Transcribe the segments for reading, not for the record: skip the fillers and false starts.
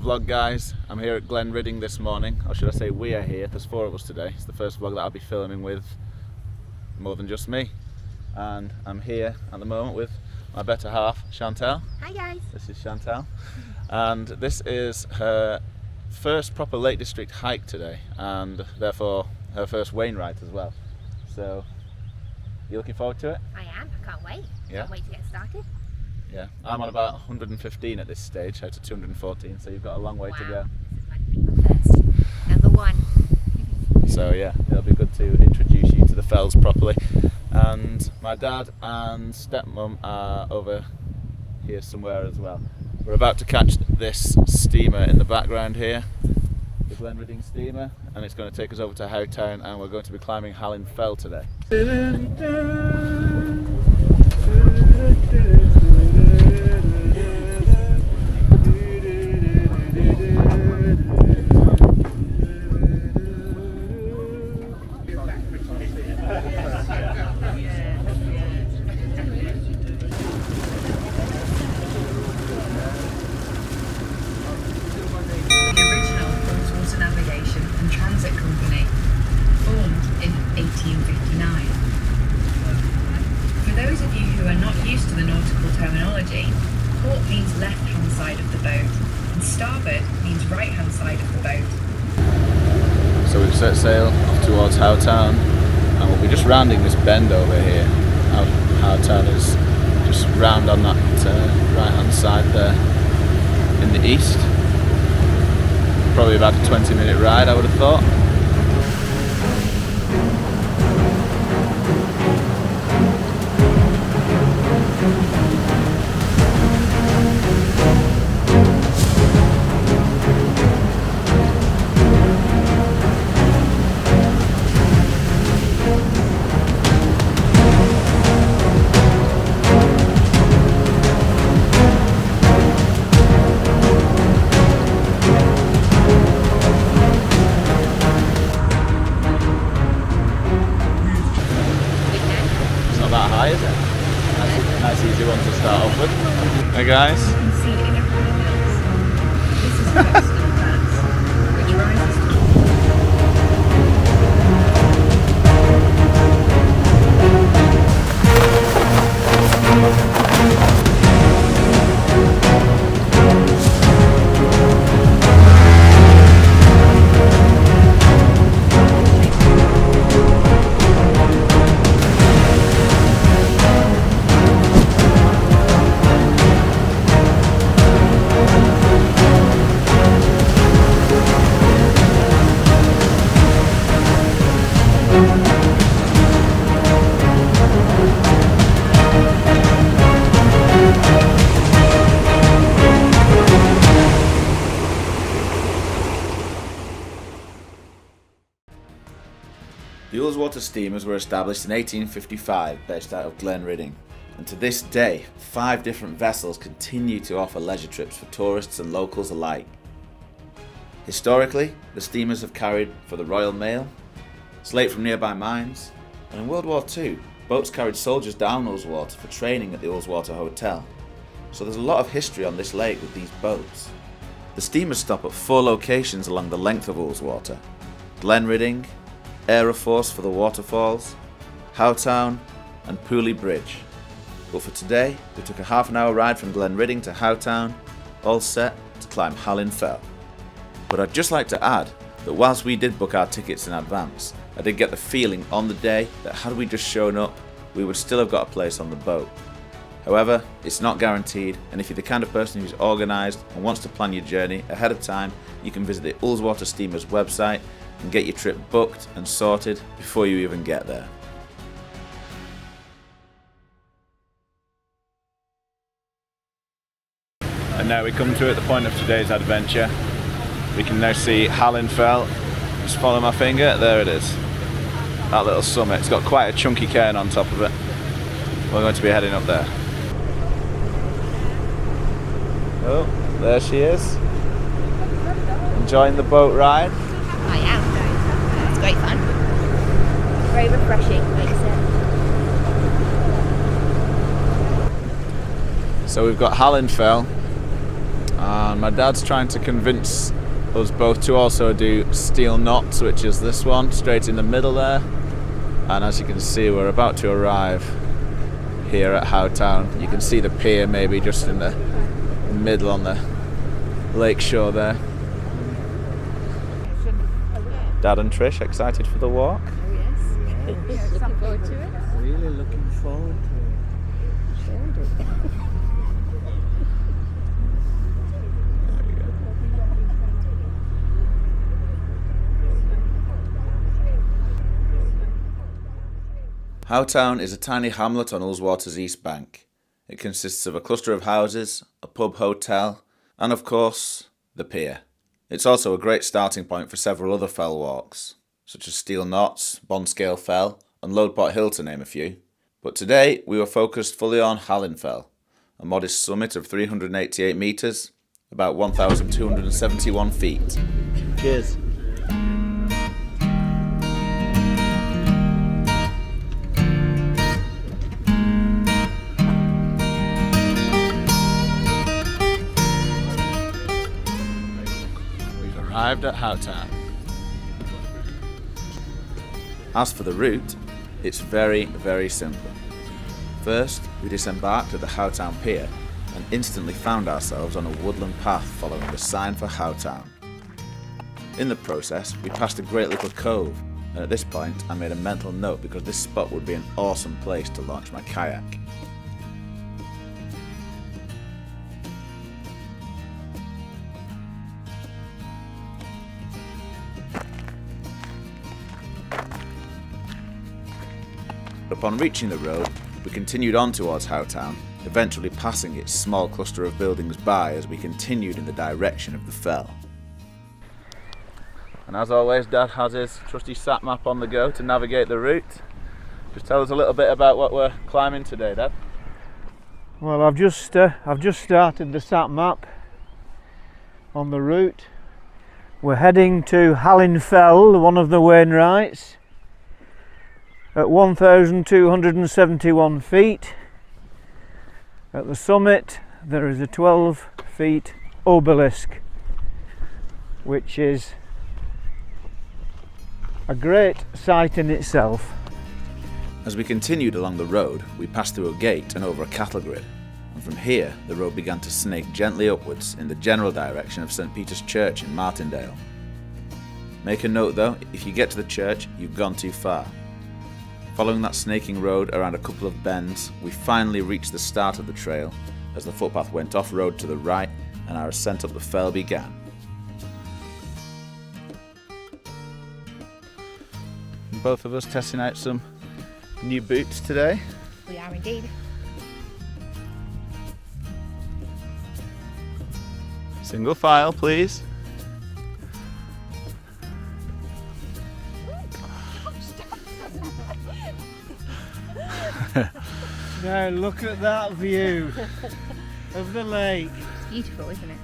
vlog, guys. I'm here at Glenridding this morning, or should I say we are here. There's 4 of us today. It's the first vlog that I'll be filming with more than just me. And I'm here at the moment with my better half, Chantelle. Hi guys. This is Chantelle. And this is her first proper Lake District hike today, and therefore her first Wainwright as well. So, you looking forward to it? I am. I can't wait. Yeah. Can't wait to get started. Yeah, I'm on about 115 at this stage, out to 214, so you've got a long way to go. This is meant to be my first. Number 1. So yeah, it'll be good to introduce you to the fells properly. And my dad and stepmom are over here somewhere as well. We're about to catch this steamer in the background here, the Glenridding steamer, and it's going to take us over to Howtown, and we're going to be climbing Hallin Fell today. Port means left-hand side of the boat, and starboard means right-hand side of the boat. So we've set sail off towards Howtown, and we'll be just rounding this bend over here. Howtown is just round on that right-hand side there in the east. Probably about a 20-minute ride, I would have thought. Nice easy one to start off with. Hey guys. You can see it in everything else. This is Coastal Pass, which rises to The Ullswater Steamers were established in 1855, based out of Glenridding, and to this day, 5 different vessels continue to offer leisure trips for tourists and locals alike. Historically, the steamers have carried for the Royal Mail, slate from nearby mines, and in World War II, boats carried soldiers down Ullswater for training at the Ullswater Hotel, so there's a lot of history on this lake with these boats. The steamers stop at 4 locations along the length of Ullswater: Glenridding, Aeroforce for the waterfalls, Howtown and Pooley Bridge. But for today, we took a half-an-hour ride from Glenridding to Howtown, all set to climb Hallin Fell. But I'd just like to add that whilst we did book our tickets in advance, I did get the feeling on the day that had we just shown up, we would still have got a place on the boat. However, it's not guaranteed, and if you're the kind of person who's organised and wants to plan your journey ahead of time, you can visit the Ullswater Steamer's website and get your trip booked and sorted before you even get there. And now we come to at the point of today's adventure. We can now see Hallin Fell. Just follow my finger, there it is. That little summit, it's got quite a chunky cairn on top of it. We're going to be heading up there. Oh, there she is. Enjoying the boat ride? I am. It's great fun. Very refreshing, makes it. So we've got Hallin Fell, and and my dad's trying to convince us both to also do steel knots, which is this one straight in the middle there. And as you can see, we're about to arrive here at Howtown. You can see the pier maybe just in the middle on the lake shore there. Dad and Trish excited for the walk? Oh yes. Looking forward to it. Really looking forward to it. Sure do. Howtown is a tiny hamlet on Ullswater's east bank. It consists of a cluster of houses, a pub hotel, and of course, the pier. It's also a great starting point for several other fell walks, such as Steel Knots, Bonscale Fell, and Loadpot Hill to name a few. But today, we were focused fully on Hallin Fell, a modest summit of 388 metres, about 1,271 feet. Cheers. Arrived at Howtown. As for the route, it's very, very simple. First, we disembarked at the Howtown Pier and instantly found ourselves on a woodland path following the sign for Howtown. In the process, we passed a great little cove, and at this point I made a mental note because this spot would be an awesome place to launch my kayak. Upon reaching the road, we continued on towards Howtown, eventually passing its small cluster of buildings by as we continued in the direction of the fell. And as always, Dad has his trusty sat map on the go to navigate the route. Just tell us a little bit about what we're climbing today, Dad. Well, I've just started the sat map on the route. We're heading to Hallin Fell, one of the Wainwrights, at 1,271 feet. At the summit there is a 12 feet obelisk, which is a great sight in itself. As we continued along the road, we passed through a gate and over a cattle grid, and from here the road began to snake gently upwards in the general direction of St. Peter's Church in Martindale. Make a note though, if you get to the church, you've gone too far. Following that snaking road around a couple of bends, we finally reached the start of the trail as the footpath went off-road to the right and our ascent up the fell began. Both of us testing out some new boots today. We are indeed. Single file, please. Now look at that view of the lake. It's beautiful, isn't it?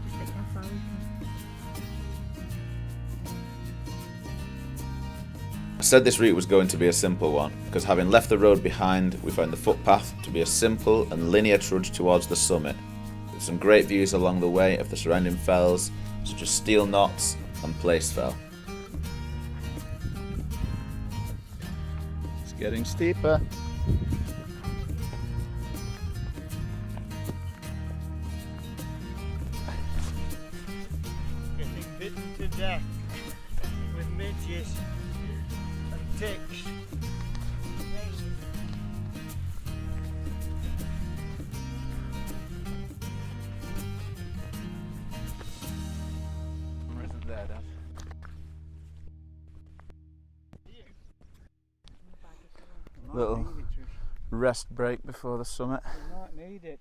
Just think how far we can. I said this route was going to be a simple one, because having left the road behind, we found the footpath to be a simple and linear trudge towards the summit, with some great views along the way of the surrounding fells, such as Steel Knots and Place Fell. It's getting steeper. Getting bitten to death with midges and ticks. Where is it there, Dad? Little rest break before the summit. You might need it.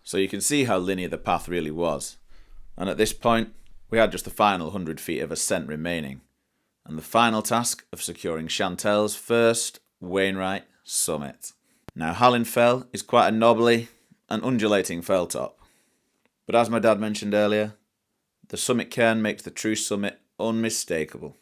So you can see how linear the path really was. And at this point, we had just the final 100 feet of ascent remaining, and the final task of securing Chantelle's first Wainwright summit. Now Hallin Fell is quite a knobbly and undulating fell top, but as my dad mentioned earlier, the summit cairn makes the true summit unmistakable.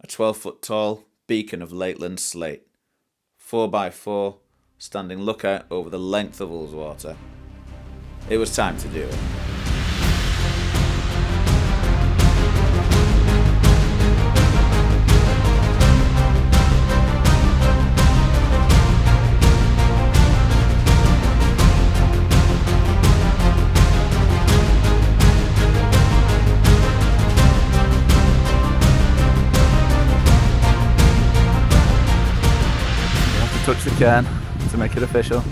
A 12 foot tall, beacon of Lakeland slate, 4x4, standing lookout over the length of Ullswater. It was time to do it. Touch the cairn to make it official.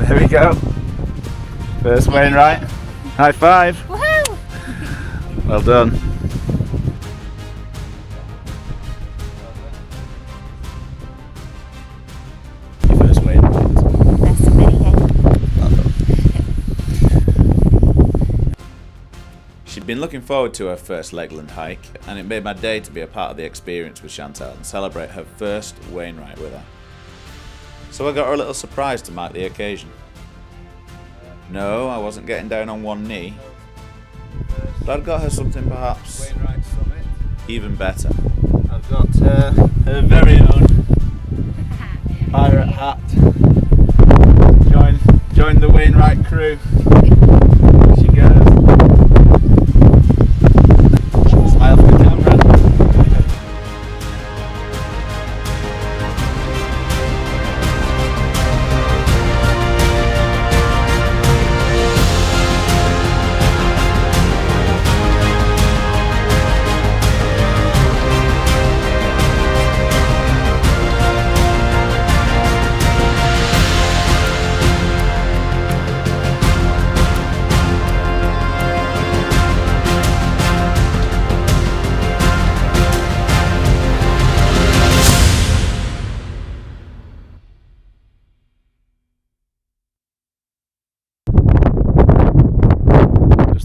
There we go. First Wainwright. High five. Woohoo! Well done. Your first Wainwright. That's amazing. She'd been looking forward to her first Lakeland hike, and it made my day to be a part of the experience with Chantelle and celebrate her first Wainwright with her. So I got her a little surprise to mark the occasion. No, I wasn't getting down on one knee, but I'd got her something perhaps Wainwright Summit. even better. I've got her very own pirate hat. Join the Wainwright crew. She goes. Smile for the camera.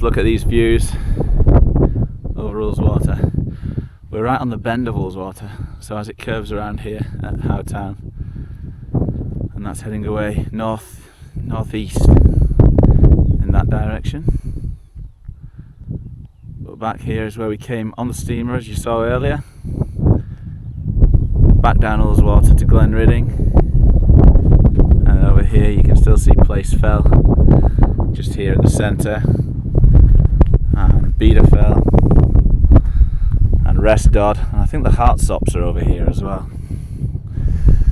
Look at these views over Ullswater. We're right on the bend of Ullswater, so as it curves around here at Howtown, and that's heading away northeast in that direction. But back here is where we came on the steamer, as you saw earlier. Back down Ullswater to Glenridding, and over here you can still see Place Fell just here at the centre. Fell and Rest Dodd, and I think the Heartsops are over here as well.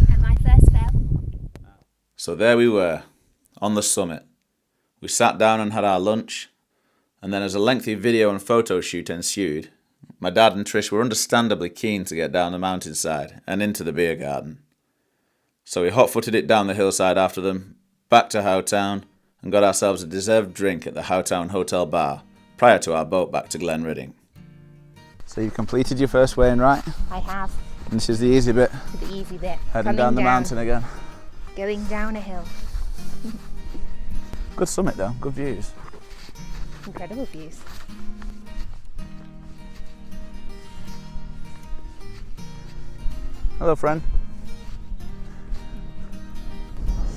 And my first fell. So there we were, on the summit. We sat down and had our lunch, and then as a lengthy video and photo shoot ensued, my dad and Trish were understandably keen to get down the mountainside and into the beer garden. So we hot-footed it down the hillside after them, back to Howtown, and got ourselves a deserved drink at the Howtown Hotel bar, prior to our boat back to Glenridding. So you've completed your first Wainwright? I have. And this is the easy bit. The easy bit. Heading down the mountain again. Going down a hill. Good summit though, good views. Incredible views. Hello friend.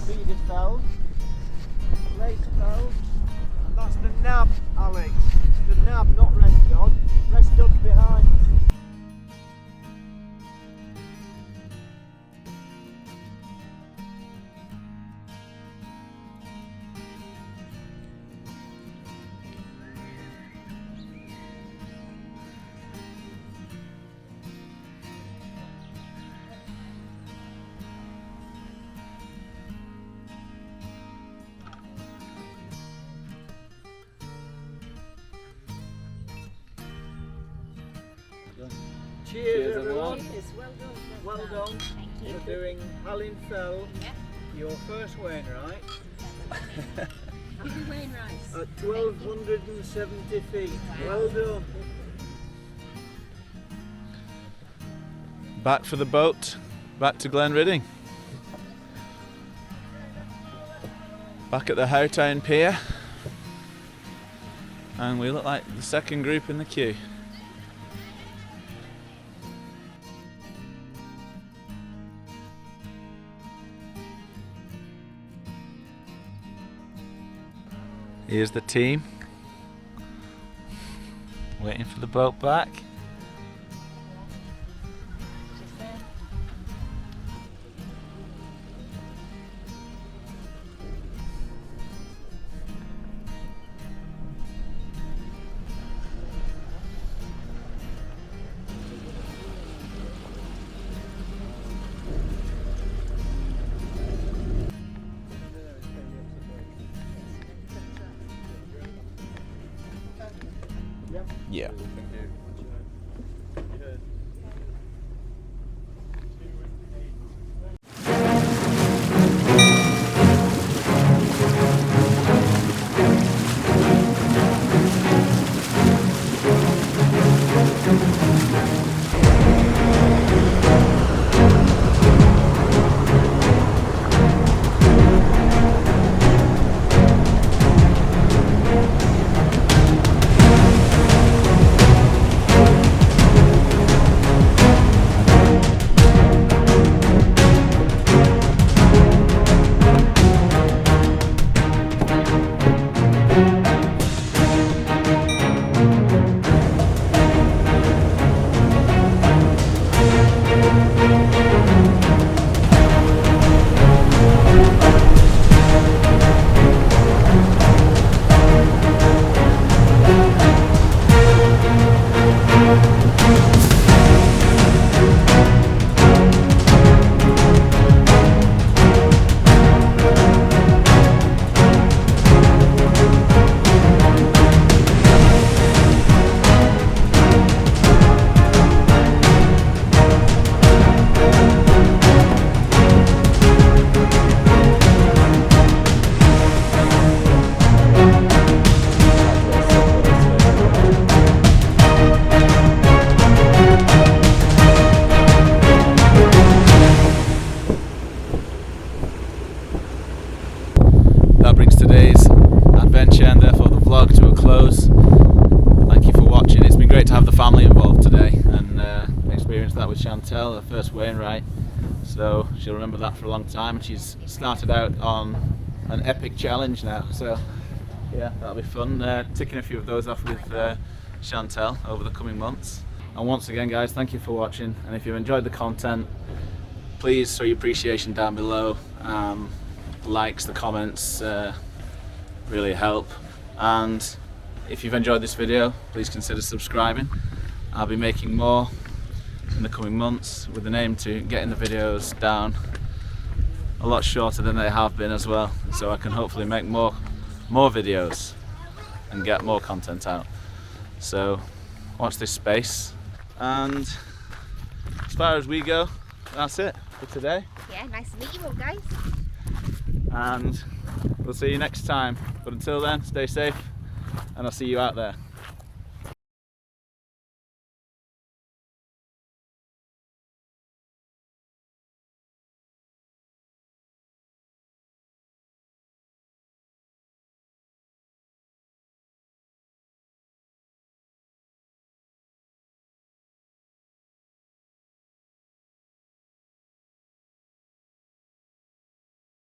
Cedar Fell, Place Fell, and that's the nab, Alex. The nab, not Rest Dodd. Rest Dodd's behind. Cheers everyone. Cheers. Well done. Well done. Thank you. For doing Hallin Fell, Yeah. your first Wainwright, Happy Wainwrights. at 1270 feet. Wow. Well done. Back for the boat, back to Glenridding. Back at the Howtown pier. And we look like the second group in the queue. Here's the team. Waiting for the boat back. Yeah. That brings today's adventure and therefore the vlog to a close. Thank you for watching. It's been great to have the family involved today and experience that with Chantelle, her first Wainwright. So she'll remember that for a long time. She's started out on an epic challenge now, so yeah, that'll be fun. Ticking a few of those off with Chantelle over the coming months. And once again guys, thank you for watching, and if you enjoyed the content, please show your appreciation down below. Likes, the comments really help, and if you've enjoyed this video, please consider subscribing. I'll be making more in the coming months with an aim to getting the videos down a lot shorter than they have been as well, so I can hopefully make more videos and get more content out. So watch this space, and as far as we go, that's it for today. Yeah, nice to meet you all, guys. And we'll see you next time, but until then, stay safe and I'll see you out there.